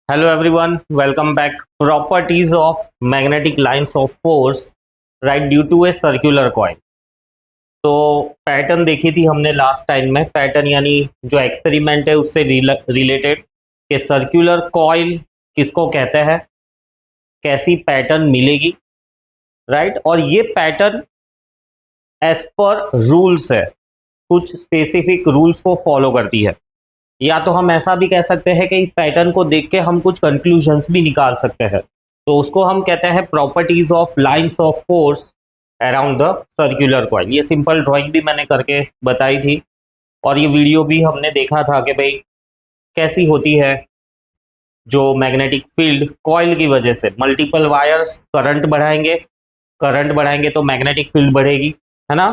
Hello everyone, welcome back. Properties of magnetic lines of force right due to a circular coil. तो pattern देखी थी हमने last time में, pattern यानी जो एक्सपेरिमेंट है उससे रिलेटेड कि सर्कुलर कॉइल किसको कहते हैं, कैसी पैटर्न मिलेगी, राइट। और ये पैटर्न एज पर रूल्स है, कुछ स्पेसिफिक रूल्स को फॉलो करती है। या तो हम ऐसा भी कह सकते हैं कि इस पैटर्न को देख के हम कुछ कंक्लूजन्स भी निकाल सकते हैं। तो उसको हम कहते हैं properties of lines of force around the circular coil. ये सिंपल ड्राइंग भी मैंने करके बताई थी और ये वीडियो भी हमने देखा था कि भाई कैसी होती है जो मैग्नेटिक फील्ड कॉइल की वजह से मल्टीपल वायर्स करंट बढ़ाएंगे तो मैग्नेटिक फील्ड बढ़ेगी, है ना।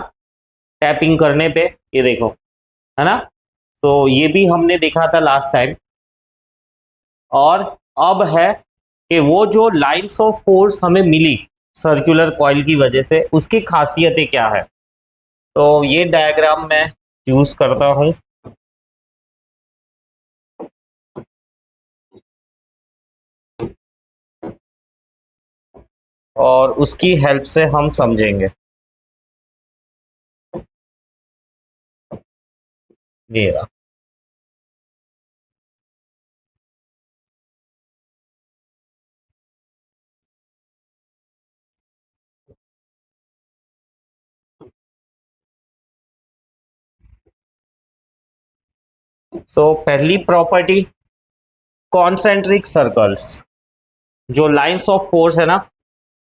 टैपिंग करने पे ये देखो, है ना। तो ये भी हमने देखा था लास्ट टाइम। और अब है कि वो जो लाइंस ऑफ फोर्स हमें मिली सर्कुलर कॉइल की वजह से उसकी खासियतें क्या है। तो ये डायग्राम मैं यूज करता हूं और उसकी हेल्प से हम समझेंगे। ये रहा। पहली प्रॉपर्टी, कॉन्सेंट्रिक सर्कल्स। जो लाइंस ऑफ फोर्स है ना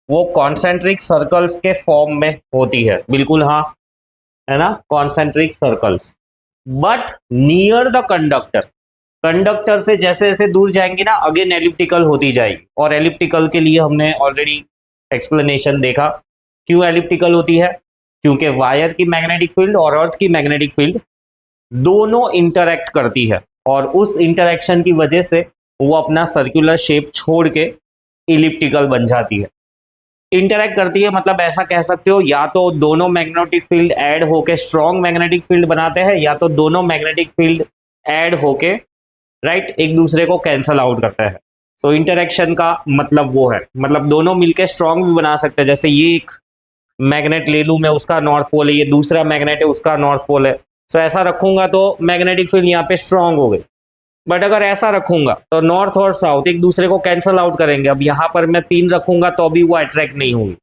वो कॉन्सेंट्रिक सर्कल्स के फॉर्म में होती है, बिल्कुल हाँ, है ना, concentric circles. But near the conductor, conductor से जैसे जैसे दूर जाएंगी ना अगेन एलिप्टिकल होती जाएगी। और एलिप्टिकल के लिए हमने ऑलरेडी एक्सप्लेनेशन देखा क्यों एलिप्टिकल होती है, क्योंकि वायर की मैग्नेटिक फील्ड और अर्थ की मैग्नेटिक फील्ड दोनों इंटरैक्ट करती है और उस इंटरैक्शन की वजह से वो अपना सर्कुलर शेप छोड़ के इलिप्टिकल बन जाती है। इंटरैक्ट करती है मतलब ऐसा कह सकते हो या तो दोनों मैग्नेटिक फील्ड ऐड होके स्ट्रॉन्ग मैग्नेटिक फील्ड बनाते हैं या तो दोनों मैग्नेटिक फील्ड ऐड होके राइट एक दूसरे को कैंसल आउट करते हैं। सो इंटरेक्शन का मतलब वो है, मतलब दोनों मिलके स्ट्रॉन्ग भी बना सकते हैं। जैसे ये एक मैग्नेट ले लूं मैं, उसका नॉर्थ पोल है, ये दूसरा मैग्नेट है उसका नॉर्थ पोल है। सो ऐसा रखूंगा तो मैग्नेटिक फील्ड यहाँ पे स्ट्रांग हो गई। बट अगर ऐसा रखूंगा तो नॉर्थ और साउथ एक दूसरे को कैंसल आउट करेंगे। अब यहाँ पर मैं पिन रखूंगा तो भी वो अट्रैक्ट नहीं होगी।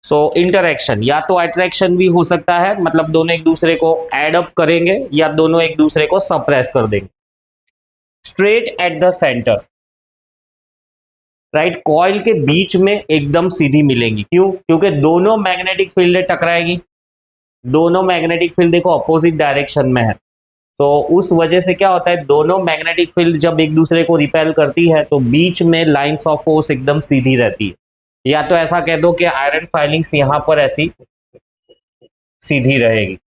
सो इंटरेक्शन या तो अट्रैक्शन भी हो सकता है, मतलब दोनों एक दूसरे को एड अप करेंगे, या दोनों एक दूसरे को सप्रेस कर देंगे। Straight at the centre, right, coil के बीच में एकदम सीधी मिलेंगी। क्यों? क्योंकि दोनों मैग्नेटिक फील्ड टकराएगी। दोनों मैग्नेटिक फील्ड देखो अपोजिट डायरेक्शन में है, तो उस वजह से क्या होता है, दोनों मैग्नेटिक फील्ड जब एक दूसरे को रिपेल करती है तो बीच में लाइंस ऑफ फोर्स एकदम सीधी रहती है। या तो ऐसा कह दो कि आयरन फाइलिंग्स यहां पर ऐसी सीधी रहेगी।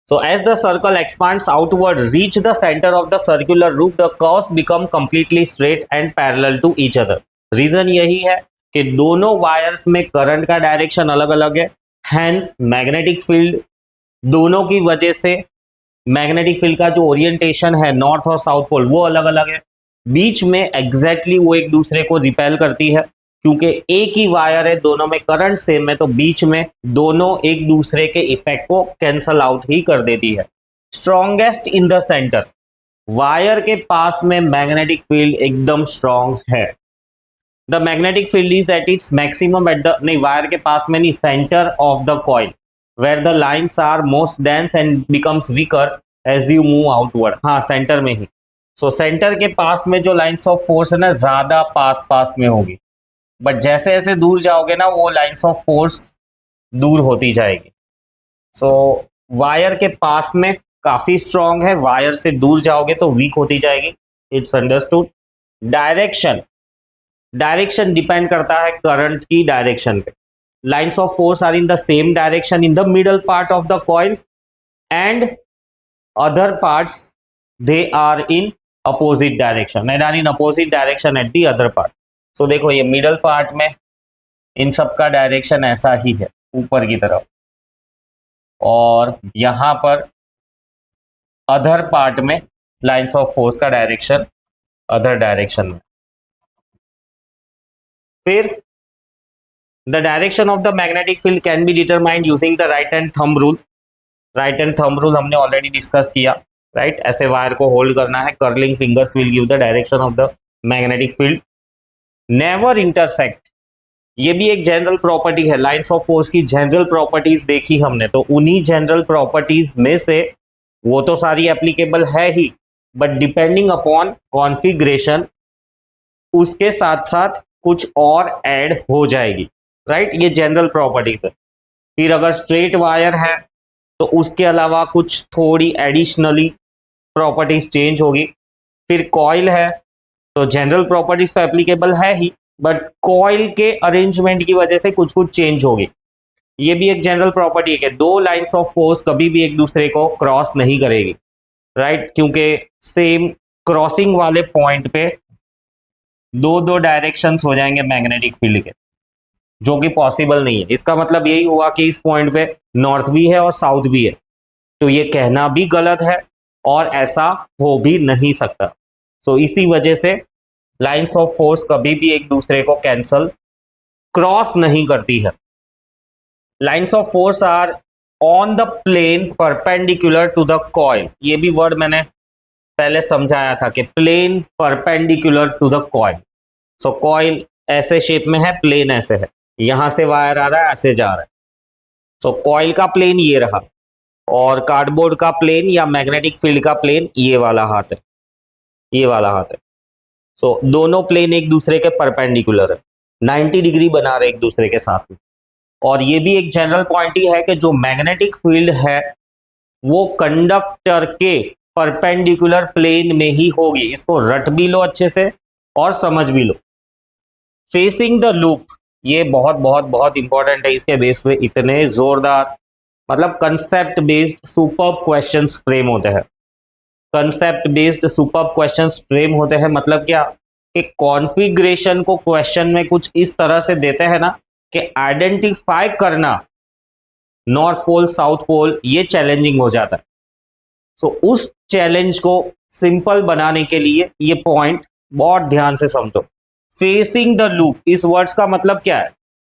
So as the circle expands outward, reach the center of the circular loop, the curves become completely straight and parallel to each other. Reason यही है कि दोनों वायर्स में करंट का डायरेक्शन अलग अलग है, हैंस मैग्नेटिक फील्ड दोनों की वजह से मैग्नेटिक फील्ड का जो ओरिएंटेशन है नॉर्थ और साउथ पोल वो अलग अलग है। बीच में एग्जैक्टली वो एक दूसरे को रिपेल करती है क्योंकि एक ही वायर है, दोनों में करंट सेम है, तो बीच में दोनों एक दूसरे के इफेक्ट को कैंसल आउट ही कर देती है। Strongest in the centre, wire के पास में मैग्नेटिक फील्ड एकदम स्ट्रॉन्ग है। The magnetic field is at its maximum at the, नहीं वायर के पास में नहीं, centre of the coil where the lines are most dense and becomes weaker as you move outward. हाँ, सेंटर में ही। सो सेंटर के पास में जो लाइन्स ऑफ फोर्स है ना ज्यादा पास पास में होगी, बट जैसे जैसे दूर जाओगे ना वो लाइंस ऑफ फोर्स दूर होती जाएगी। सो वायर के पास में काफी स्ट्रांग है, वायर से दूर जाओगे तो वीक होती जाएगी। It's understood. Direction, direction depend करता है करंट की डायरेक्शन पे। Lines of force are in the same direction in the middle part of the coil and other parts they are in opposite direction and are in opposite direction at the other part. तो देखो ये middle part में इन सब का direction ऐसा ही है ऊपर की तरफ, और यहां पर अदर पार्ट में लाइंस ऑफ फोर्स का डायरेक्शन अदर डायरेक्शन में। फिर the direction of the magnetic field can be determined using the right hand thumb rule. Right hand thumb rule हमने ऑलरेडी डिस्कस किया, राइट। ऐसे वायर को hold करना है, curling fingers will give the direction of the magnetic field. Never intersect, ये भी एक general property है। लाइंस ऑफ फोर्स की जनरल प्रॉपर्टीज देखी हमने, तो उन्हीं जनरल प्रॉपर्टीज में से वो तो सारी एप्लीकेबल है ही, बट डिपेंडिंग अपॉन कॉन्फ़िगरेशन उसके साथ साथ कुछ और ऐड हो जाएगी, राइट। ये जनरल प्रॉपर्टीज है। फिर अगर स्ट्रेट वायर है तो उसके अलावा कुछ थोड़ी एडिशनली प्रॉपर्टीज चेंज होगी। फिर कॉइल है तो जनरल प्रॉपर्टीज तो एप्लीकेबल है ही, बट कॉइल के अरेंजमेंट की वजह से कुछ कुछ चेंज होगी। ये भी एक जनरल प्रॉपर्टी है कि दो लाइंस ऑफ फोर्स कभी भी एक दूसरे को क्रॉस नहीं करेगी, राइट, क्योंकि सेम क्रॉसिंग वाले पॉइंट पे दो दो डायरेक्शंस हो जाएंगे मैग्नेटिक फील्ड के, जो कि पॉसिबल नहीं है। इसका मतलब यही हुआ कि इस पॉइंट पे नॉर्थ भी है और साउथ भी है, तो ये कहना भी गलत है और ऐसा हो भी नहीं सकता। सो इसी वजह से लाइंस ऑफ फोर्स कभी भी एक दूसरे को कैंसल क्रॉस नहीं करती है। Lines of force are on the plane perpendicular to the coil. ये भी वर्ड मैंने पहले समझाया था कि plane perpendicular to the coil. So coil ऐसे शेप में है, प्लेन ऐसे है, यहां से वायर आ रहा है, ऐसे जा रहा है। सो कॉइल का प्लेन ये रहा और कार्डबोर्ड का प्लेन या मैग्नेटिक फील्ड का प्लेन ये वाला हाथ है, ये वाला हाथ है। सो दोनों प्लेन एक दूसरे के परपेंडिकुलर है, 90 डिग्री बना रहे एक दूसरे के साथ में। और ये भी एक जनरल पॉइंट ही है कि जो मैग्नेटिक फील्ड है वो कंडक्टर के परपेंडिकुलर प्लेन में ही होगी। इसको रट भी लो अच्छे से और समझ भी लो। फेसिंग द लूप, ये बहुत बहुत बहुत इंपॉर्टेंट है। इसके बेस पे इतने जोरदार, मतलब concept based superb questions frame होते हैं। Concept based superb questions frame होते हैं मतलब क्या कि कॉन्फ़िगरेशन को क्वेश्चन में कुछ इस तरह से देते हैं ना कि आइडेंटिफाई करना नॉर्थ पोल साउथ पोल ये चैलेंजिंग हो जाता है। सो उस चैलेंज को सिंपल बनाने के लिए ये पॉइंट बहुत ध्यान से समझो। फेसिंग द लूप, इस वर्ड्स का मतलब क्या है?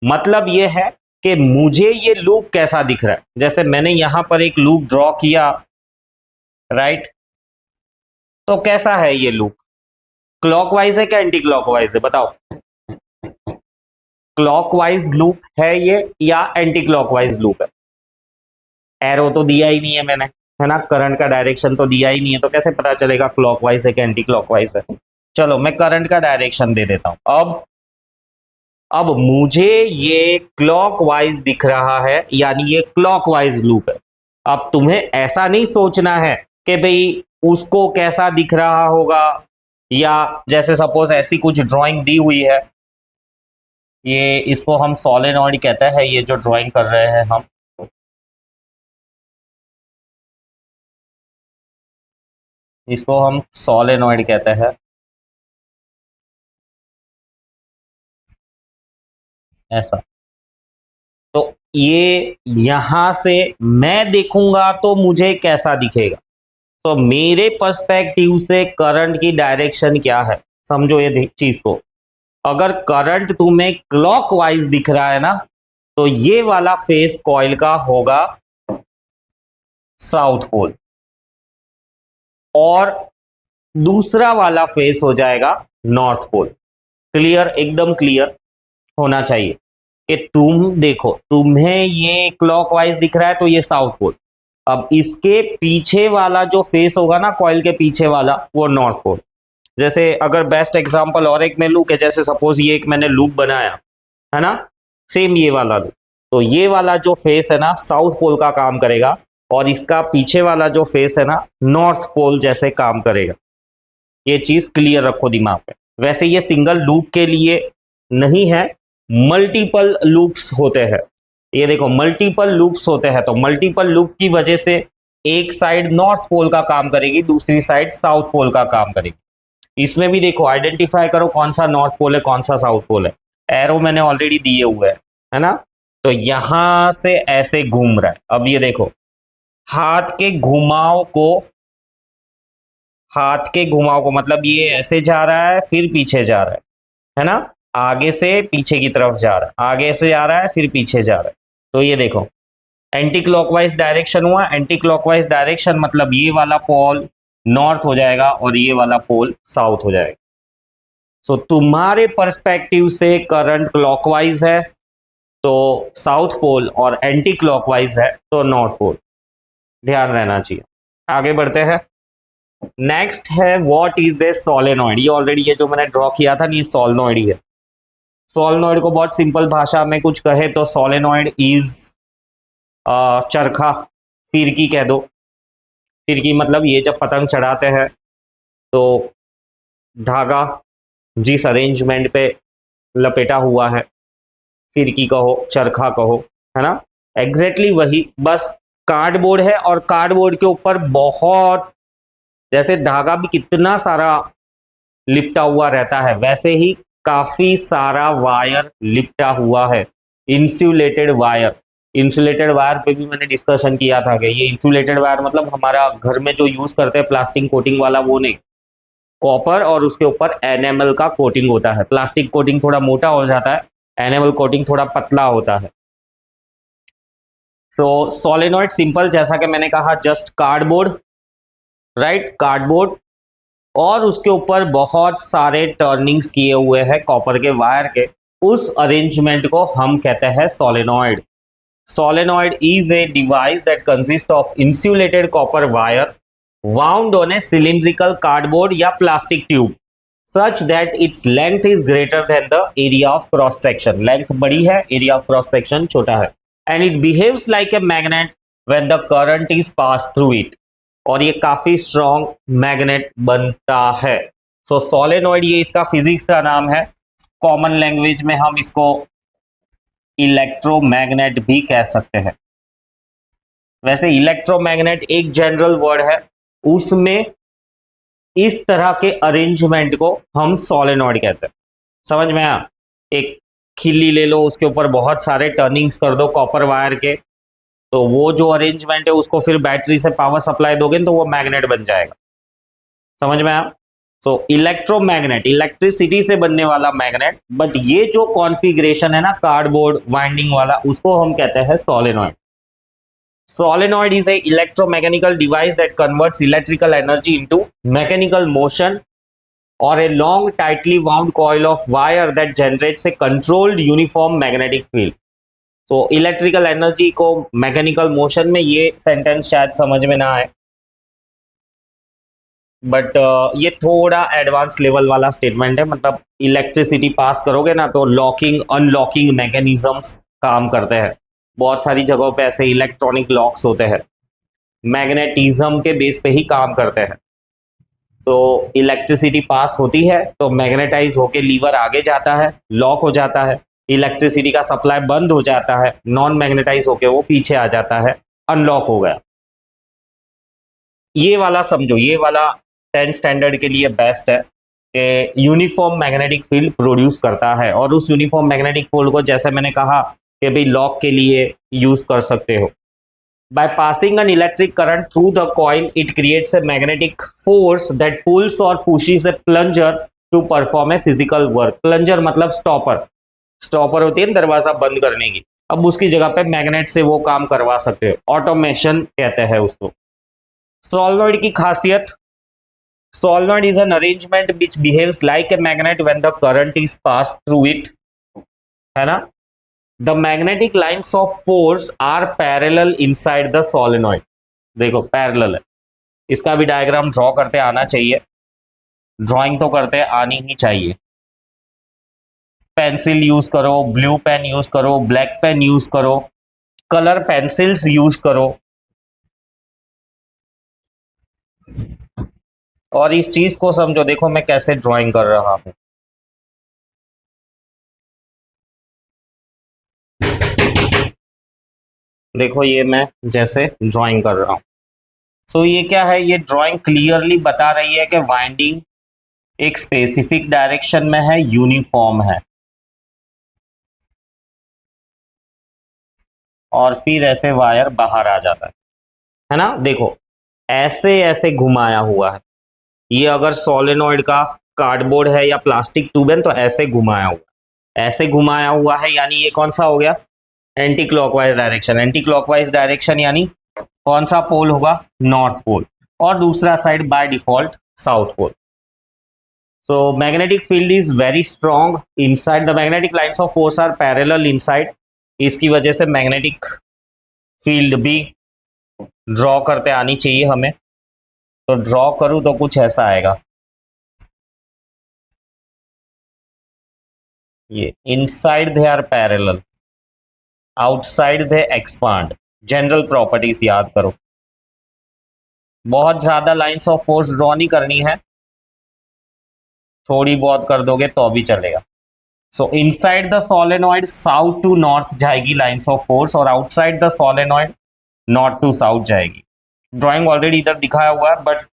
मतलब ये है कि मुझे ये लूप कैसा दिख रहा है। जैसे मैंने यहां पर एक लूप ड्रॉ किया, राइट, तो कैसा है ये लूप? क्लॉकवाइज है क्या एंटी क्लॉकवाइज है? बताओ। क्लॉकवाइज लूप है ये या एंटी क्लॉकवाइज लूप है? एरो तो दिया ही नहीं है मैंने, है ना, करंट का डायरेक्शन तो दिया ही नहीं है, तो कैसे पता चलेगा क्लॉकवाइज है कि एंटी क्लॉकवाइज है? चलो मैं करंट का डायरेक्शन दे देता हूं। अब मुझे ये क्लॉकवाइज दिख रहा है, यानी ये क्लॉकवाइज लूप है। अब तुम्हें ऐसा नहीं सोचना है कि भाई उसको कैसा दिख रहा होगा, या जैसे सपोज ऐसी कुछ ड्राइंग दी हुई है, ये इसको हम सोलेनॉइड कहते हैं, ये जो ड्राइंग कर रहे हैं हम, इसको हम सोलेनॉइड कहते हैं, ऐसा। तो ये यहां से मैं देखूंगा तो मुझे कैसा दिखेगा? तो मेरे पर्सपेक्टिव से करंट की डायरेक्शन क्या है, समझो ये चीज को। अगर करंट तुम्हें क्लॉकवाइज दिख रहा है ना, तो ये वाला फेस कॉइल का होगा साउथ पोल, और दूसरा वाला फेस हो जाएगा नॉर्थ पोल। क्लियर, एकदम क्लियर होना चाहिए कि तुम देखो, तुम्हें ये क्लॉकवाइज दिख रहा है तो ये साउथ पोल। अब इसके पीछे वाला जो फेस होगा ना कॉइल के पीछे वाला, वो नॉर्थ पोल। जैसे अगर बेस्ट एग्जांपल और एक मैं लूँ कि जैसे सपोज ये एक मैंने लूप बनाया है ना, सेम ये वाला लूप, तो ये वाला जो फेस है ना साउथ पोल का काम करेगा, और इसका पीछे वाला जो फेस है ना नॉर्थ पोल जैसे काम करेगा। ये चीज क्लियर रखो दिमाग में। वैसे ये सिंगल लूप के लिए नहीं है, मल्टीपल लूप्स होते हैं। ये देखो मल्टीपल लूप्स होते हैं, तो मल्टीपल लूप की वजह से एक साइड नॉर्थ पोल का काम करेगी, दूसरी साइड साउथ पोल का काम करेगी। इसमें भी देखो आइडेंटिफाई करो कौन सा नॉर्थ पोल है कौन सा साउथ पोल है। एरो मैंने ऑलरेडी दिए हुए है ना। तो यहां से ऐसे घूम रहा है। अब ये देखो हाथ के घुमाव को हाथ के घुमाव को, मतलब ये ऐसे जा रहा है फिर पीछे जा रहा है ना, आगे से पीछे की तरफ जा रहा है, आगे से जा रहा है फिर पीछे जा रहा है। तो ये देखो एंटी क्लॉकवाइज डायरेक्शन हुआ, एंटी क्लॉकवाइज डायरेक्शन मतलब ये वाला पोल नॉर्थ हो जाएगा और ये वाला पोल साउथ हो जाएगा। सो तुम्हारे पर्सपेक्टिव से करंट क्लॉकवाइज है तो साउथ पोल और एंटी क्लॉकवाइज है तो नॉर्थ पोल, ध्यान रहना चाहिए। आगे बढ़ते हैं। नेक्स्ट है व्हाट इज ए सोलेनॉइड। ये ऑलरेडी ये जो मैंने ड्रॉ किया था ये सोलेनॉइड ही है। सोलेनॉइड को बहुत सिंपल भाषा में कुछ कहे तो सोलेनॉइड इज चरखा, फिरकी कह दो। फिरकी मतलब ये जब पतंग चढ़ाते हैं तो धागा जिस अरेंजमेंट पे लपेटा हुआ है, फिरकी कहो चरखा कहो, है ना, एग्जैक्टली वही, बस कार्डबोर्ड है और कार्डबोर्ड के ऊपर बहुत, जैसे धागा भी कितना सारा लिपटा हुआ रहता है वैसे ही काफी सारा वायर लिपटा हुआ है, इंसुलेटेड वायर। इंसुलेटेड वायर पे भी मैंने डिस्कशन किया था कि ये इंसुलेटेड वायर मतलब हमारा घर में जो यूज करते हैं प्लास्टिक कोटिंग वाला वो नहीं, कॉपर और उसके ऊपर एनेमल का कोटिंग होता है। प्लास्टिक कोटिंग थोड़ा मोटा हो जाता है, एनेमल कोटिंग थोड़ा पतला होता है। सो सोलेनॉइड सिंपल, जैसा कि मैंने कहा, जस्ट कार्डबोर्ड, राइट, कार्डबोर्ड और उसके ऊपर बहुत सारे टर्निंग्स किए हुए हैं कॉपर के वायर के, उस अरेंजमेंट को हम कहते हैं solenoid. Solenoid is a device that consist of insulated copper wire wound on a cylindrical cardboard या plastic tube such that its length is greater than the area of cross section। length बड़ी है, area of cross section छोटा है, and it behaves like a magnet when the current is passed through it। और ये काफी strong magnet बनता है। So solenoid ये इसका फिजिक्स का नाम है, कॉमन लैंग्वेज में हम इसको इलेक्ट्रोमैग्नेट भी कह सकते हैं। वैसे इलेक्ट्रोमैग्नेट एक जनरल वर्ड है, उसमें इस तरह के अरेंजमेंट को हम सोलेनॉइड कहते हैं। समझ में आया? एक खिल्ली ले लो, उसके ऊपर बहुत सारे टर्निंग्स कर दो कॉपर वायर के, तो वो जो अरेंजमेंट है उसको फिर बैटरी से पावर सप्लाई दोगे तो वो मैग्नेट बन जाएगा। समझ में आया? सो इलेक्ट्रोमैग्नेट इलेक्ट्रिसिटी से बनने वाला मैग्नेट, बट ये जो कॉन्फ़िगरेशन है ना कार्डबोर्ड वाइंडिंग वाला, उसको हम कहते हैं solenoid. Solenoid is a electromechanical device that converts electrical energy into mechanical motion or a long tightly wound coil of wire that generates a controlled uniform magnetic field। So electrical energy को mechanical motion में, ये sentence शायद समझ में ना आए, but ये थोड़ा एडवांस लेवल वाला स्टेटमेंट है। मतलब इलेक्ट्रिसिटी पास करोगे ना तो लॉकिंग अनलॉकिंग मैकेनिज्म्स काम करते हैं। बहुत सारी जगहों पे ऐसे इलेक्ट्रॉनिक लॉक्स होते हैं, मैग्नेटिज्म के बेस पे ही काम करते हैं। तो इलेक्ट्रिसिटी पास होती है तो मैग्नेटाइज होके लीवर आगे जाता है, लॉक हो जाता है, इलेक्ट्रिसिटी का सप्लाई बंद हो जाता है, नॉन मैग्नेटाइज होके वो पीछे आ जाता है, अनलॉक हो गया। ये वाला समझो, ये वाला 10 स्टैंडर्ड के लिए बेस्ट है कि यूनिफॉर्म मैग्नेटिक फील्ड प्रोड्यूस करता है। और उस यूनिफॉर्म मैग्नेटिक फील्ड को जैसे मैंने कहा कि भाई लॉक के लिए यूज कर सकते हो। By passing an electric current through the coil, it creates a magnetic force that pulls or pushes a plunger to perform a physical work। Plunger मतलब स्टॉपर, स्टॉपर होती है दरवाजा बंद करने की, अब उसकी जगह पे मैग्नेट से वो काम करवा सकते हो, ऑटोमेशन कहते हैं उसको। सोलेनॉइड की खासियत, solenoid is an arrangement which behaves like a magnet when the current is pass through it, है ना। The magnetic lines of force are parallel inside the solenoid। देखो पैरेलल है, इसका भी डायग्राम ड्रॉ करते आना चाहिए, ड्राइंग तो करते आनी ही चाहिए। पेंसिल यूज करो, ब्लू पेन यूज करो, ब्लैक पेन यूज करो, कलर पेंसिल्स यूज करो, और इस चीज को समझो। देखो मैं कैसे ड्राइंग कर रहा हूं, देखो ये मैं जैसे ड्राइंग कर रहा हूं। सो ये क्या है, ये ड्राइंग क्लियरली बता रही है कि वाइंडिंग एक स्पेसिफिक डायरेक्शन में है, यूनिफॉर्म है, और फिर ऐसे वायर बाहर आ जाता है ना। देखो ऐसे ऐसे घुमाया हुआ है, ये अगर सोलेनोइड का कार्डबोर्ड है या प्लास्टिक ट्यूब है तो ऐसे घुमाया हुआ है, यानी ये कौन सा हो गया, anti clockwise direction. Anti clockwise direction यानी कौन सा पोल होगा, नॉर्थ पोल, और दूसरा side by default south pole. So magnetic field is very strong inside, the magnetic lines of force are parallel inside, इसकी वजह से मैग्नेटिक फील्ड भी ड्रॉ करते आनी चाहिए हमें। तो ड्रॉ करूं तो कुछ ऐसा आएगा, ये inside they are parallel, outside they expand. General properties याद करो, बहुत ज्यादा लाइंस ऑफ फोर्स ड्रॉ नहीं करनी है, थोड़ी बहुत कर दोगे तो भी चलेगा। So inside the solenoid south to north जाएगी लाइंस ऑफ फोर्स, और outside the solenoid north to south जाएगी। ड्राइंग ऑलरेडी इधर दिखाया हुआ है, बट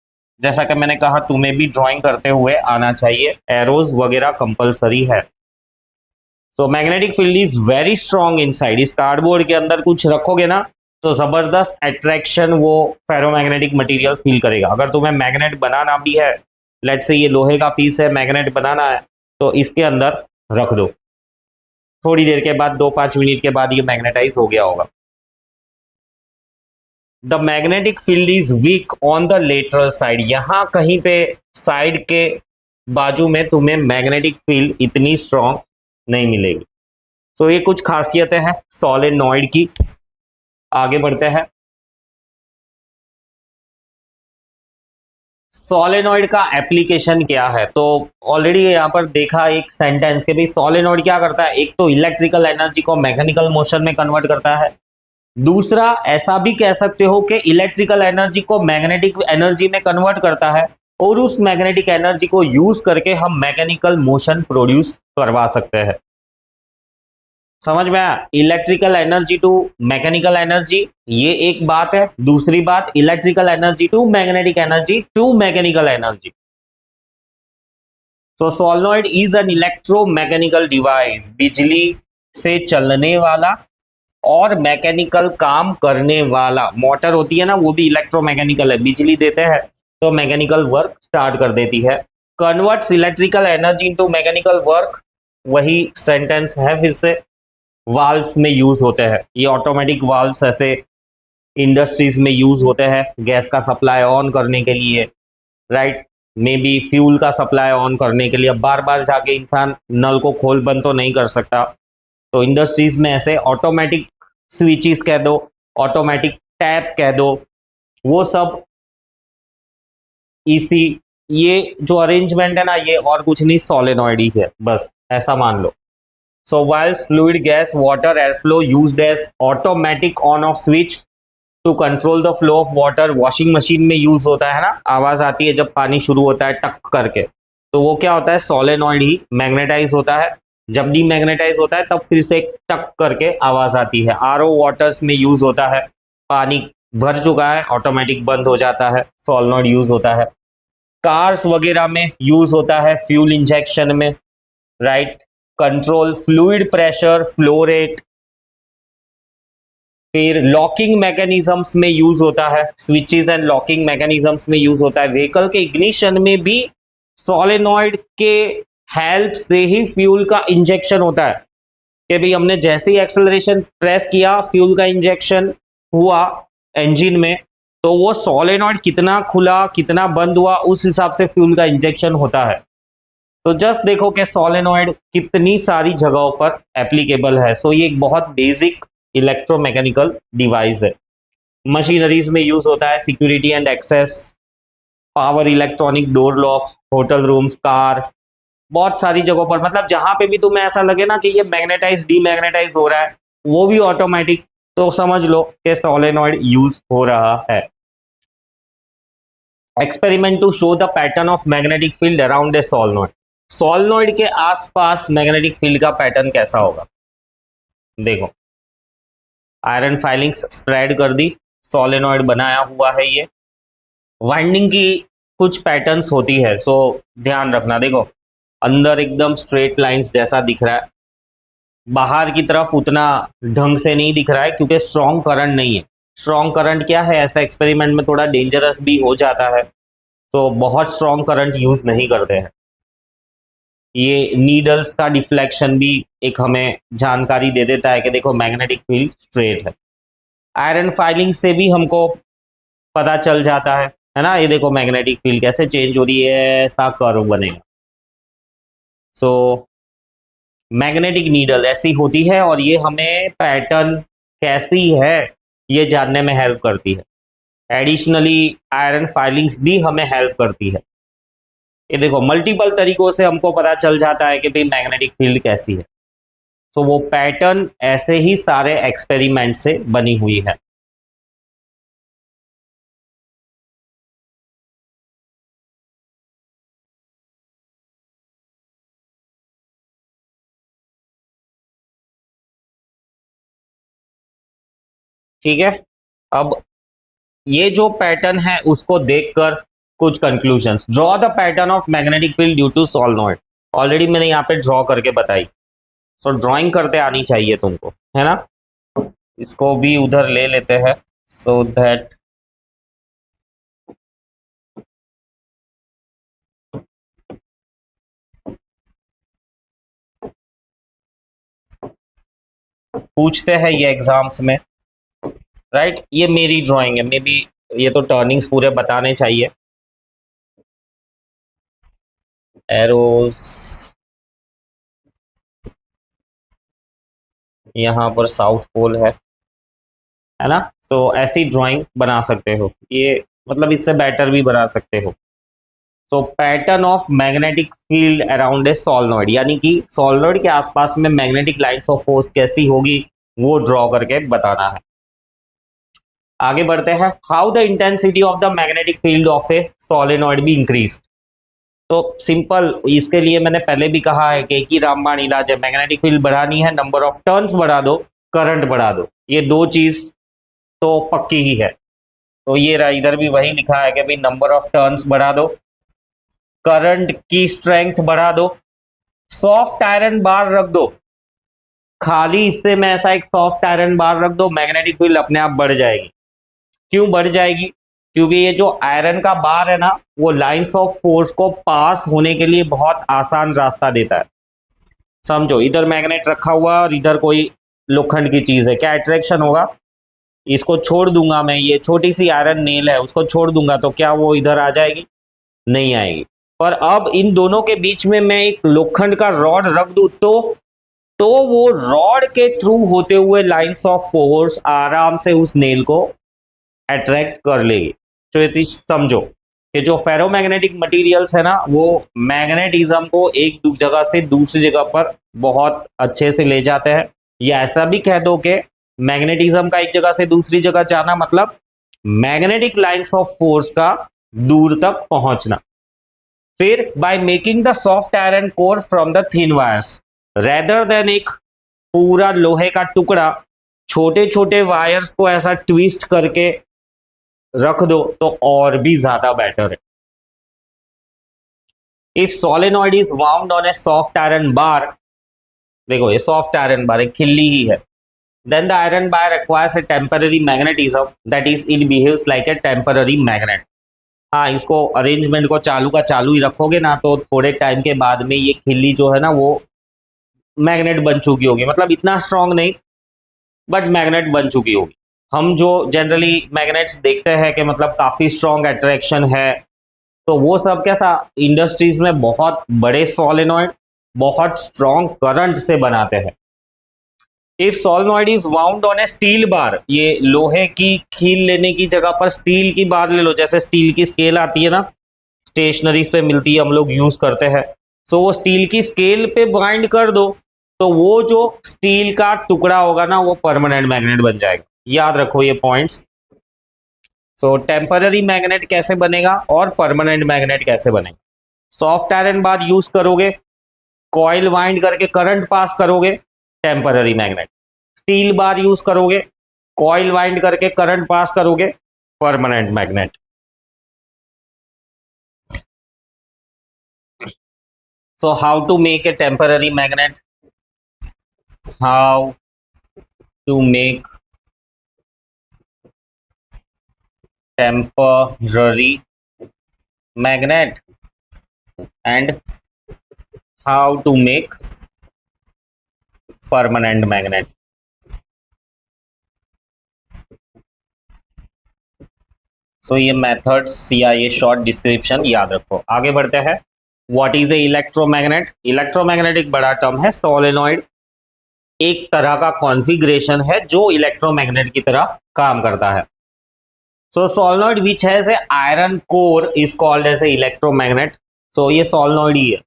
जैसा कि मैंने कहा तुम्हें भी ड्राइंग करते हुए आना चाहिए, एरोज वगैरह कंपलसरी है। So magnetic field is very strong inside. इस कार्डबोर्ड के अंदर कुछ रखोगे ना तो जबरदस्त अट्रैक्शन वो फेरोमैग्नेटिक मटेरियल फील करेगा। अगर तुम्हें मैग्नेट बनाना भी है, लेट से ये लोहे का पीस है, मैग्नेट बनाना है, तो इसके अंदर रख दो, थोड़ी देर के बाद 2-5 मिनट के बाद ये मैग्नेटाइज हो गया होगा। The magnetic field is weak on the lateral side, यहां कहीं पे साइड के बाजू में तुम्हें मैग्नेटिक फील्ड इतनी स्ट्रॉन्ग नहीं मिलेगी। सो ये कुछ खासियतें हैं सोलेनॉइड की। आगे बढ़ते हैं। सोलेनॉइड का एप्लीकेशन क्या है, तो ऑलरेडी यहाँ पर देखा एक सेंटेंस के भाई सोलेनॉइड क्या करता है, एक तो इलेक्ट्रिकल एनर्जी को मैकेनिकल मोशन में कन्वर्ट करता है, दूसरा ऐसा भी कह सकते हो कि इलेक्ट्रिकल एनर्जी को मैग्नेटिक एनर्जी में कन्वर्ट करता है, और उस मैग्नेटिक एनर्जी को यूज करके हम मैकेनिकल मोशन प्रोड्यूस करवा सकते हैं। समझ में आया, electrical energy to mechanical energy, ये एक बात है। दूसरी बात electrical energy to magnetic energy to mechanical energy. So solenoid is an electromechanical device, बिजली से चलने वाला और मैकेनिकल काम करने वाला। मोटर होती है ना, वो भी इलेक्ट्रोमैकेनिकल है, बिजली देते हैं तो मैकेनिकल वर्क स्टार्ट कर देती है। Converts electrical energy into mechanical work, वही सेंटेंस है फिर से। वाल्व्स में यूज होते हैं, ये ऑटोमेटिक वाल्व्स ऐसे इंडस्ट्रीज में यूज होते हैं गैस का सप्लाई ऑन करने के लिए, राइट, मे बी फ्यूल का सप्लाई ऑन करने के लिए। बार बार जाके इंसान नल को खोल बंद तो नहीं कर सकता, तो इंडस्ट्रीज में ऐसे ऑटोमेटिक स्विचेस कह दो, ऑटोमेटिक टैप कह दो, वो सब इसी, ये जो अरेंजमेंट है ना, ये और कुछ नहीं सोलेनॉइड ही है, बस ऐसा मान लो। So whilst fluid, gas, water, airflow used as automatic on-off switch to control the flow of water, washing machine में यूज होता है ना, आवाज आती है जब पानी शुरू होता है टक करके, तो वो क्या होता है, सोलेनॉइड ही मैग्नेटाइज होता है। जब डीमैग्नेटाइज होता है तब फिर से टक करके आवाज आती है। आरओ वाटर्स में यूज होता है, पानी भर चुका है ऑटोमेटिक बंद हो जाता है, सोलेनॉइड यूज होता है। कार्स वगैरह में यूज होता है, फ्यूल इंजेक्शन में, right, control fluid pressure, flow rate. फिर लॉकिंग मैकेनिज्म्स में यूज होता है, स्विचेस एंड लॉकिंग मैकेनिज्म्स में यूज होता है। व्हीकल के इग्निशन में भी सोलेनॉइड के हेल्प से ही फ्यूल का इंजेक्शन होता है, कि भाई हमने जैसे ही एक्सेलरेशन प्रेस किया, फ्यूल का इंजेक्शन हुआ इंजन में, तो वो सोलेनॉइड कितना खुला कितना बंद हुआ उस हिसाब से फ्यूल का इंजेक्शन होता है। तो जस्ट देखो कि सोलेनॉइड कितनी सारी जगहों पर एप्लीकेबल है। सो ये एक बहुत बेसिक इलेक्ट्रोमैकेनिकल डिवाइस है। मशीनरीज में यूज होता है, security and access, power electronic door locks, hotel rooms, car, बहुत सारी जगहों पर, मतलब जहां पे भी तुम्हें ऐसा लगे ना कि ये मैग्नेटाइज डीमैग्नेटाइज हो रहा है, वो भी ऑटोमेटिक, तो समझ लो कि सोलेनॉइड यूज हो रहा है। Experiment to show the pattern of magnetic field around a solenoid. Solenoid के आसपास मैग्नेटिक फील्ड का पैटर्न कैसा होगा, देखो, आयरन फाइलिंग्स स्प्रेड कर दी, सोलेनॉइड बनाया हुआ है, ये वाइंडिंग की कुछ पैटर्न्स होती है, सो ध्यान रखना। देखो अंदर एकदम स्ट्रेट लाइंस जैसा दिख रहा है, बाहर की तरफ उतना ढंग से नहीं दिख रहा है क्योंकि स्ट्रॉन्ग करंट नहीं है। स्ट्रॉन्ग करंट क्या है, ऐसा एक्सपेरिमेंट में थोड़ा डेंजरस भी हो जाता है। तो बहुत स्ट्रॉन्ग करंट यूज नहीं करते हैं। ये नीडल्स का डिफ्लेक्शन भी एक हमें जानकारी दे देता है कि देखो मैग्नेटिक फील्ड स्ट्रेट है। आयरन फाइलिंग से भी हमको पता चल जाता है ना। ये देखो मैग्नेटिक फील्ड कैसे चेंज हो रही है, ऐसा कर्व बनेगा। सो मैग्नेटिक नीडल ऐसी होती है और ये हमें पैटर्न कैसी है ये जानने में हेल्प करती है। एडिशनली आयरन फाइलिंग्स भी हमें हेल्प करती है। ये देखो मल्टीपल तरीकों से हमको पता चल जाता है कि भाई मैग्नेटिक फील्ड कैसी है। तो वो पैटर्न ऐसे ही सारे एक्सपेरिमेंट से बनी हुई है। ठीक है, अब ये जो पैटर्न है उसको देखकर कुछ conclusions. Draw the pattern of magnetic field due to solenoid. Already मैंने यहाँ पे ड्रॉ करके बताई। सो ड्राइंग करते आनी चाहिए तुमको, है ना। इसको भी उधर ले लेते हैं सो दैट पूछते हैं ये एग्जाम्स में, राइट। ये मेरी ड्राइंग है, मे बी ये तो टर्निंग्स पूरे बताने चाहिए। एरोज यहाँ पर साउथ पोल है ना। तो ऐसी ड्राइंग बना सकते हो, ये मतलब इससे बेटर भी बना सकते हो। So pattern of magnetic field around a solenoid, यानी कि सोलेनॉइड के आसपास में मैग्नेटिक लाइंस ऑफ फोर्स कैसी होगी वो ड्रॉ करके बताना है। आगे बढ़ते हैं। How the intensity of the magnetic field of A solenoid be increase. तो सिंपल, इसके लिए मैंने पहले भी कहा है कि एक ही रामबाण इलाज है। मैग्नेटिक फील्ड बढ़ानी है, नंबर ऑफ टर्न्स बढ़ा दो, करंट बढ़ा दो, ये दो चीज तो पक्की ही है। तो ये रहा, इधर भी वही लिखा है कि भाई नंबर ऑफ टर्न्स बढ़ा दो, करंट की स्ट्रेंथ बढ़ा दो, सॉफ्ट आयरन बार रख दो। खाली इससे में ऐसा एक सॉफ्ट आयरन बार रख दो, मैग्नेटिक फील्ड अपने आप बढ़ जाएगी। क्यों बढ़ जाएगी? क्योंकि ये जो आयरन का बार है ना, वो लाइंस ऑफ फोर्स को पास होने के लिए बहुत आसान रास्ता देता है। समझो, इधर मैग्नेट रखा हुआ और इधर कोई लोखंड की चीज है, क्या अट्रैक्शन होगा? इसको छोड़ दूंगा मैं, ये छोटी सी आयरन नेल है, उसको छोड़ दूंगा तो क्या वो इधर आ जाएगी? नहीं आएगी। पर अब इन दोनों के बीच में मैं एक लोखंड का रॉड रख दूं तो वो रॉड के थ्रू होते हुए लाइंस ऑफ फोर्स आराम से उस नेल को अट्रैक्ट कर लेगी। तो ये चीज समझो कि जो फेरोमैग्नेटिक मटेरियल्स है ना, वो मैग्नेटिज्म को एक जगह से दूसरी जगह पर बहुत अच्छे से ले जाते हैं। या ऐसा भी कह दो कि मैग्नेटिज्म का एक जगह से दूसरी जगह जाना मतलब मैग्नेटिक लाइंस ऑफ फोर्स का दूर तक पहुंचना। फिर by making the soft iron core from the thin wires rather than एक पूरा लोहे का टुकड़ा, छोटे छोटे वायर्स को ऐसा ट्विस्ट करके रख दो तो और भी ज्यादा बेटर है। If solenoid is wound on a soft iron bar, देखो ये सॉफ्ट आयरन बार एक खिल्ली ही है, then the iron bar requires a temporary magnetism, that is it behaves like a temporary magnet. हाँ, इसको अरेंजमेंट को चालू का चालू ही रखोगे ना तो थोड़े टाइम के बाद में ये खिल्ली जो है ना वो मैग्नेट बन चुकी होगी। मतलब इतना स्ट्रांग नहीं, बट मैग्नेट बन चुकी होगी। हम जो जनरली मैग्नेट्स देखते हैं कि मतलब काफी स्ट्रांग अट्रैक्शन है, तो वो सब कैसा इंडस्ट्रीज में बहुत बड़े सोलेनॉइड बहुत स्ट्रांग करंट से बनाते हैं। If solenoid is wound on A steel bar, ये लोहे की कील लेने की जगह पर स्टील की बार ले लो, जैसे स्टील की स्केल आती है ना, स्टेशनरीज पे मिलती है, हम लोग यूज करते हैं। सो वो स्टील की स्केल पे बाइंड कर दो तो वो जो स्टील का टुकड़ा होगा ना वो परमानेंट मैग्नेट बन जाएगा। याद रखो ये पॉइंट्स। सो टेम्पररी मैग्नेट कैसे बनेगा और परमानेंट मैग्नेट कैसे बनेगा? सॉफ्ट आयरन बार यूज करोगे, कॉइल वाइंड करके करंट पास करोगे, temporary magnet. Steel bar use करोगे, कॉइल वाइंड करके करंट पास करोगे, permanent magnet. So how to make a temporary magnet? How to make temporary magnet and how to make permanent magnet. सो ये methods या ये short description याद रखो। आगे बढ़ते हैं। What is a electromagnet? Electromagnet एक बड़ा टर्म है। सोलेनॉइड एक तरह का कॉन्फ़िगरेशन है जो इलेक्ट्रोमैग्नेट की तरह काम करता है। So solenoid which has a iron core is called as a electromagnet. So ये सोलेनॉइड ही है।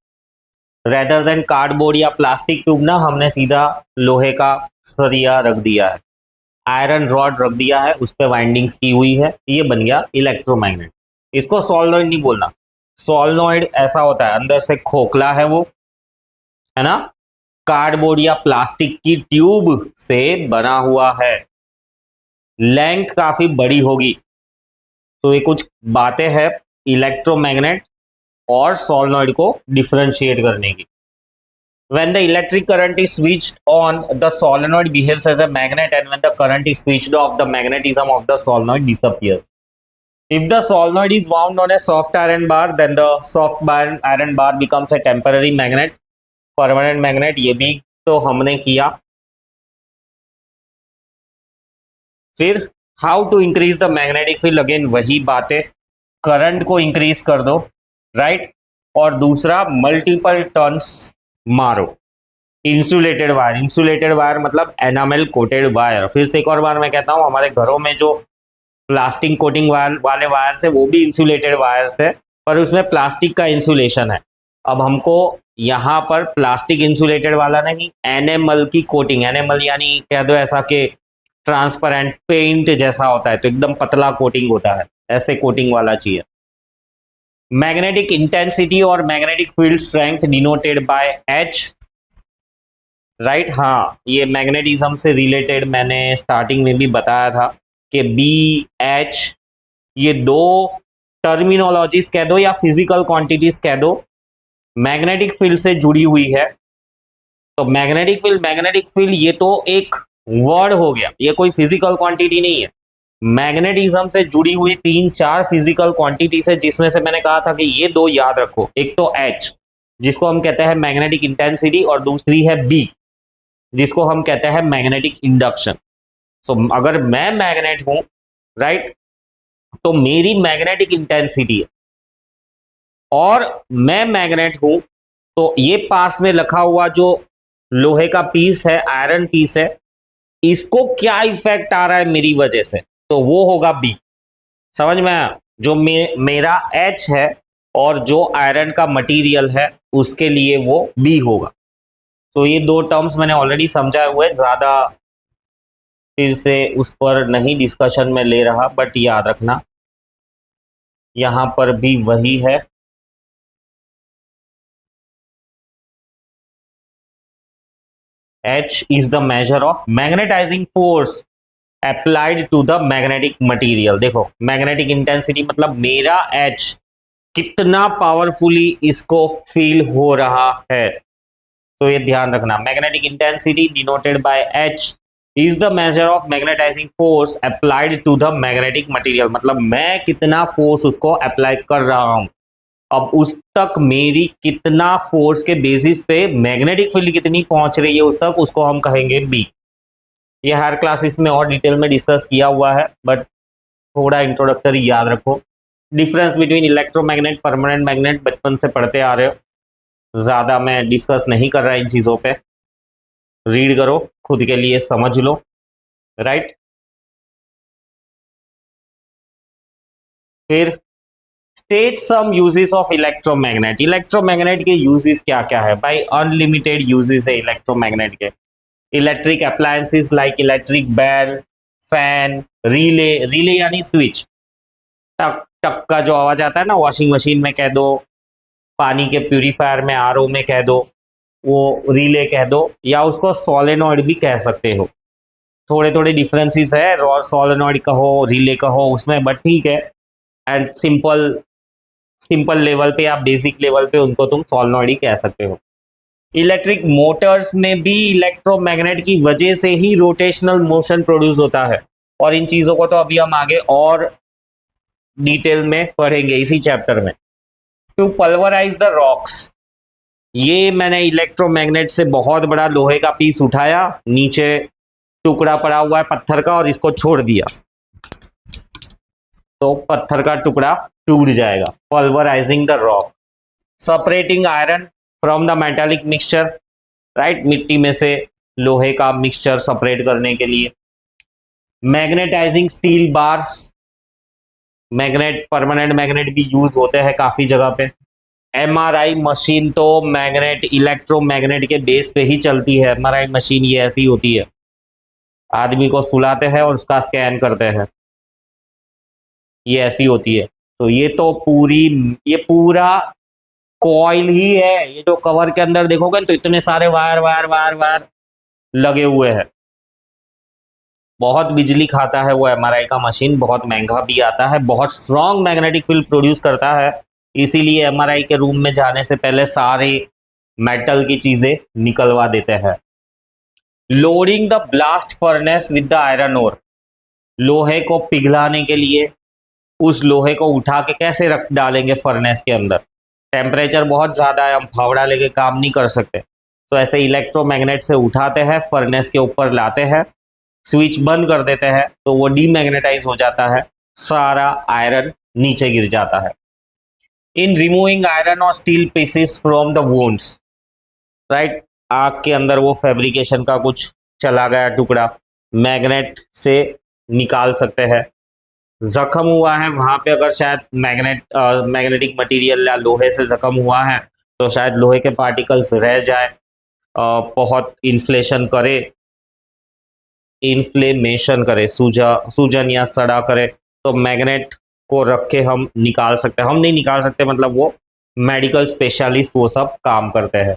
रेदर देन कार्डबोर्ड या प्लास्टिक ट्यूब ना, हमने सीधा लोहे का सरिया रख दिया है, आयरन रॉड रख दिया है, उस पर वाइंडिंग्स की हुई है, ये बन गया इलेक्ट्रोमैग्नेट। इसको सोलेनॉइड नहीं बोलना। सोलेनॉइड ऐसा होता है, अंदर से खोखला है वो, है ना, कार्डबोर्ड या प्लास्टिक की ट्यूब से बना हुआ है, लेंथ काफी बड़ी होगी। तो ये कुछ बातें हैं इलेक्ट्रोमैग्नेट और सोलेनॉइड को डिफरेंशिएट करने की। When the electric current is switched on, the solenoid behaves as a magnet, and when the current is switched off, the magnetism of the solenoid disappears. If the solenoid is wound on a soft iron bar, then the soft iron bar becomes a temporary magnet, permanent magnet. ये भी तो हमने किया। फिर how to increase the magnetic field, again वही बातें, current को increase कर दो, राइट। और दूसरा मल्टीपल टर्न्स मारो। इंसुलेटेड वायर, इंसुलेटेड वायर मतलब एनामेल कोटेड वायर। फिर से एक और बार मैं कहता हूं, हमारे घरों में जो प्लास्टिक कोटिंग वाले वायर्स है वो भी इंसुलेटेड वायर्स है, पर उसमें प्लास्टिक का इंसुलेशन है। अब हमको यहाँ पर प्लास्टिक इंसुलेटेड वाला नहीं, एनेमल की कोटिंग, एनेमल यानी कह दो ऐसा कि ट्रांसपेरेंट पेंट जैसा होता है, तो एकदम पतला कोटिंग होता है, ऐसे कोटिंग वाला चाहिए। मैग्नेटिक इंटेंसिटी और magnetic field strength denoted by H, right. हाँ, ये मैग्नेटिज्म से रिलेटेड मैंने स्टार्टिंग में भी बताया था कि बी एच, ये दो टर्मिनोलॉजीज कह दो या फिजिकल क्वांटिटीज कह दो, मैग्नेटिक फील्ड से जुड़ी हुई है। तो मैग्नेटिक फील्ड ये तो एक वर्ड हो गया, ये कोई फिजिकल क्वांटिटी नहीं है। मैग्नेटिज्म से जुड़ी हुई 3-4 फिजिकल क्वांटिटीज है, जिसमें से मैंने कहा था कि ये दो याद रखो। एक तो एच जिसको हम कहते हैं मैग्नेटिक इंटेंसिटी, और दूसरी है बी जिसको हम कहते हैं मैग्नेटिक इंडक्शन। सो अगर मैं मैग्नेट हूं, राइट, तो मेरी मैग्नेटिक इंटेंसिटी है, और मैं मैग्नेट हूं तो ये पास में रखा हुआ जो लोहे का पीस है, आयरन पीस है, इसको क्या इफेक्ट आ रहा है मेरी वजह से, तो वो होगा बी। समझ में आया? जो मेरा एच है और जो आयरन का मटेरियल है उसके लिए वो बी होगा। तो ये दो टर्म्स मैंने ऑलरेडी समझाए हुए, ज़्यादा फिर से उस पर नहीं डिस्कशन में ले रहा, बट याद रखना यहाँ पर भी वही है। H is the measure of magnetizing force applied to the magnetic material। देखो, मैग्नेटिक इंटेंसिटी मतलब मेरा H कितना पावरफुली इसको फील हो रहा है, तो ये ध्यान रखना। Magnetic intensity denoted by H is the measure of magnetising force applied to the magnetic material, मतलब मैं कितना फोर्स उसको अप्लाई कर रहा हूं। अब उस तक मेरी कितना फोर्स के बेसिस पे मैग्नेटिक फील्ड कितनी पहुंच रही है उस तक, उसको हम कहेंगे बी। ये हर क्लासेस में और डिटेल में डिस्कस किया हुआ है, बट थोड़ा इंट्रोडक्टरी याद रखो। Difference between electromagnet, permanent magnet बचपन से पढ़ते आ रहे हो, ज़्यादा मैं डिस्कस नहीं कर रहा इन चीज़ों पे। रीड करो, खुद के लिए समझ लो, राइट। फिर state some uses of electromagnet. Electromagnet के यूजेस क्या क्या है भाई? अनलिमिटेड यूजेस है इलेक्ट्रोमैग्नेट के। Electric appliances like electric bell, fan, relay, relay यानी स्विच, टक टक का जो आवाज आता है ना, वॉशिंग मशीन में कह दो, पानी के प्यूरीफायर में, आरओ में कह दो, वो रिले कह दो, या उसको सोलेनॉइड भी कह सकते हो। थोड़े थोड़े डिफरेंसेस है, सोलेनॉइड कहो, रिले कहो उसमें, बट ठीक है। एंड सिंपल लेवल पे या बेसिक लेवल पे उनको तुम सोलेनॉइड ही कह सकते हो। इलेक्ट्रिक मोटर्स में भी इलेक्ट्रोमैग्नेट की वजह से ही रोटेशनल मोशन प्रोड्यूस होता है, और इन चीज़ों को तो अभी हम आगे और डिटेल में पढ़ेंगे इसी चैप्टर में। To pulverise the rocks. ये मैंने इलेक्ट्रोमैग्नेट से बहुत बड़ा लोहे का पीस उठाया, नीचे टुकड़ा पड़ा हुआ है पत्थर का, और इसको छोड़ दिया तो पत्थर का टुकड़ा टूट जाएगा। Pulverising the rock. Separating iron from the metallic mixture, right, मिट्टी में से लोहे का मिक्सचर सेपरेट करने के लिए। Magnetising steel bars, magnet, permanent magnet भी यूज होते हैं काफी जगह पे। एमआरआई मशीन तो मैग्नेट, इलेक्ट्रोमैग्नेट के बेस पे ही चलती है। एमआरआई मशीन ये ऐसी होती है, आदमी को सुलाते हैं और उसका स्कैन करते हैं, ये ऐसी होती है। तो ये तो ये पूरा कॉइल ही है। ये जो कवर के अंदर देखोगे तो इतने सारे वायर वायर वायर वायर लगे हुए हैं। बहुत बिजली खाता है वो एमआरआई का मशीन, बहुत महंगा भी आता है, बहुत स्ट्रॉन्ग मैग्नेटिक फील्ड प्रोड्यूस करता है। इसीलिए एमआरआई के रूम में जाने से पहले सारे मेटल की चीजें निकलवा देते हैं। Loading the blast furnace with the iron ore. लोहे को पिघलाने के लिए उस लोहे को उठा के कैसे रख डालेंगे फर्नेस के अंदर। टेम्परेचर बहुत ज़्यादा है, हम फावड़ा लेके काम नहीं कर सकते, तो ऐसे इलेक्ट्रोमैग्नेट से उठाते हैं, फर्नेस के ऊपर लाते हैं, स्विच बंद कर देते हैं तो वो डीमैग्नेटाइज हो जाता है, सारा आयरन नीचे गिर जाता है। इन रिमूविंग आयरन और steel pieces from the wounds, right, आग के अंदर वो फैब्रिकेशन का कुछ चला गया टुकड़ा, मैग्नेट से निकाल सकते हैं। जख्म हुआ है वहां पे, अगर शायद मैग्नेटिक मटेरियल या लोहे से जख्म हुआ है तो शायद लोहे के पार्टिकल्स रह जाए, बहुत इन्फ्लेमेशन करे, सूजन या सड़ा करे, तो मैग्नेट को रख के हम निकाल सकते हैं। हम नहीं निकाल सकते, मतलब वो मेडिकल स्पेशलिस्ट वो सब काम करते हैं।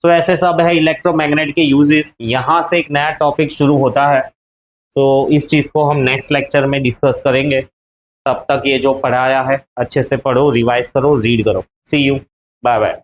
तो ऐसे सब है इलेक्ट्रोमैग्नेट के यूजेस। यहाँ से एक नया टॉपिक शुरू होता है, तो इस चीज़ को हम नेक्स्ट लेक्चर में डिस्कस करेंगे। तब तक ये जो पढ़ाया है अच्छे से पढ़ो, रिवाइज करो, रीड करो। सी यू, बाय बाय।